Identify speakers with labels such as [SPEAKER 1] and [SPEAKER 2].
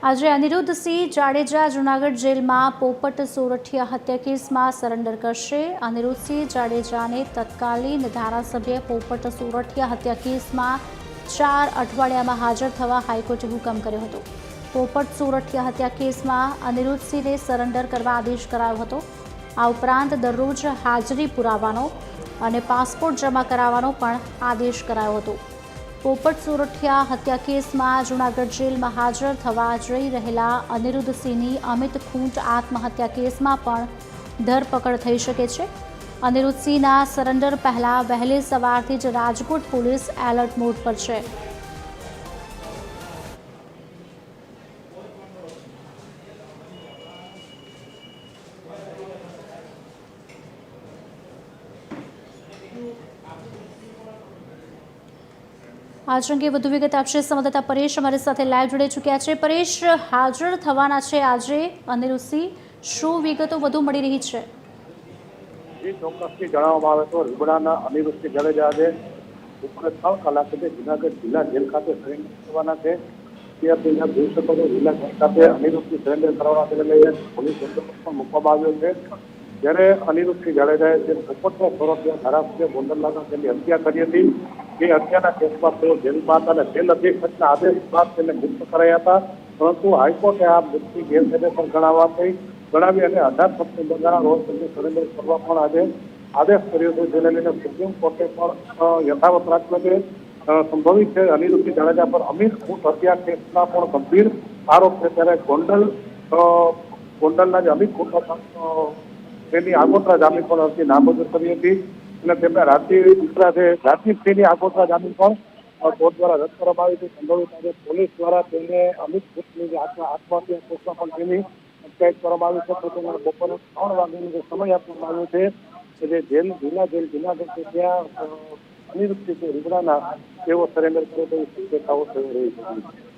[SPEAKER 1] આજે અનિરુદ્ધસિંહ જાડેજા જૂનાગઢ જેલમાં પોપટ સોરઠિયા હત્યા કેસમાં સરેન્ડર કરશે। અનિરુદ્ધસિંહ જાડેજાને તત્કાલીન ધારાસભ્ય પોપટ સોરઠિયા હત્યા કેસમાં 4 અઠવાડિયામાં હાજર થવા હાઈકોર્ટે હુકમ કર્યો હતો। પોપટ સોરઠિયા હત્યા કેસમાં અનિરુદ્ધસિંહને સરેન્ડર કરવા આદેશ કરાયો હતો। આ ઉપરાંત દરરોજ હાજરી પુરાવાનો અને પાસપોર્ટ જમા કરાવવાનો પણ આદેશ કરાયો હતો। પોપટ સોરઠિયા હત્યા કેસમાં જૂનાગઢ જેલમાં હાજર થવા જઈ રહેલા અનિરુદ્ધસિંહની અમિત ખૂંટ આત્મહત્યા કેસમાં પણ ધરપકડ થઈ શકે છે। અનિરુદ્ધસિંહના સરેન્ડર પહેલા વહેલી સવારથી જ રાજકોટ પોલીસ એલર્ટ મોડ પર છે। आज अंगे વધુ વિગત આપશે સંવાદદાતા પરેશ અમારી સાથે લાઈવ જોડાઈ ચૂક્યા છે। પરેશ, હાજર થવાના છે આજે અનિરુદ્ધસિંહ, શું વિગતો વધુ મળી રહી છે?
[SPEAKER 2] ચોક્કસથી જણાવવામાં આવે તો રીબડાના અનિરુદ્ધસિંહ જાડેજા આજે બપોરે 3 કલાકે જૂનાગઢ જિલ્લા જેલ ખાતે સરેન્ડર કરવાના છે। અત્યાર જોઈ શકો છો જિલ્લા જેલ ખાતે અનિરુદ્ધસિંહ સરેન્ડર કરવાના લઈને પોલીસ બંદોબસ્ત પણ મૂકવામાં આવ્યો છે। જ્યારે અનિરુદ્ધસિંહ જાડેજાએ જે પોપટ સોરઠિયા ધારાસભ્ય ગોંડલના તેની હત્યા કરી હતી, એ હત્યાના કેસમાં તેઓ જેલમાં હતા અને જેલ અધિક્ષકના આદેશ બાદ તેને મુક્ત કરાયા હતા। પરંતુ હાઈકોર્ટે આ મુક્તિ ગેરકાયદેસર ગણાવી અને 18 સપ્ટેમ્બરના રોજ તેમને સરેન્ડર કરવા પણ આજે આદેશ કર્યો છે, જેને લઈને સુપ્રીમ કોર્ટે પણ યથાવત રાખ્યો છે। સંભવિત છે અનિરુદ્ધસિંહ જાડેજા પર અમિત ખૂંટ હત્યા કેસના પણ ગંભીર આરોપ છે। ત્યારે ગોંડલના જે અમિત ખૂંટ તેની આગોતરા જામીન પણ અરજી નામંજૂર કરી હતી અને તેમને રાજદીપસિંહની આગોતરા જામીન પણ કોર્ટ દ્વારા રદ કરવામાં આવી હતી। સંભવિત આજે પોલીસ દ્વારા તેમને અમિત ખૂંટની આત્મહત્યા કેસમાં પણ તેની અટકાયત કરવામાં આવી છે। તો તેને બપોરે 3 વાગ્યાનો જે સમય આપવામાં આવ્યો છે, જે જિલ્લા જેલ જૂનાગઢ છે ત્યાં અનિરુદ્ધસિંહ રીબડાના તેઓ સરેન્ડર કરે તેવી શક્યતાઓ થઈ રહી છે।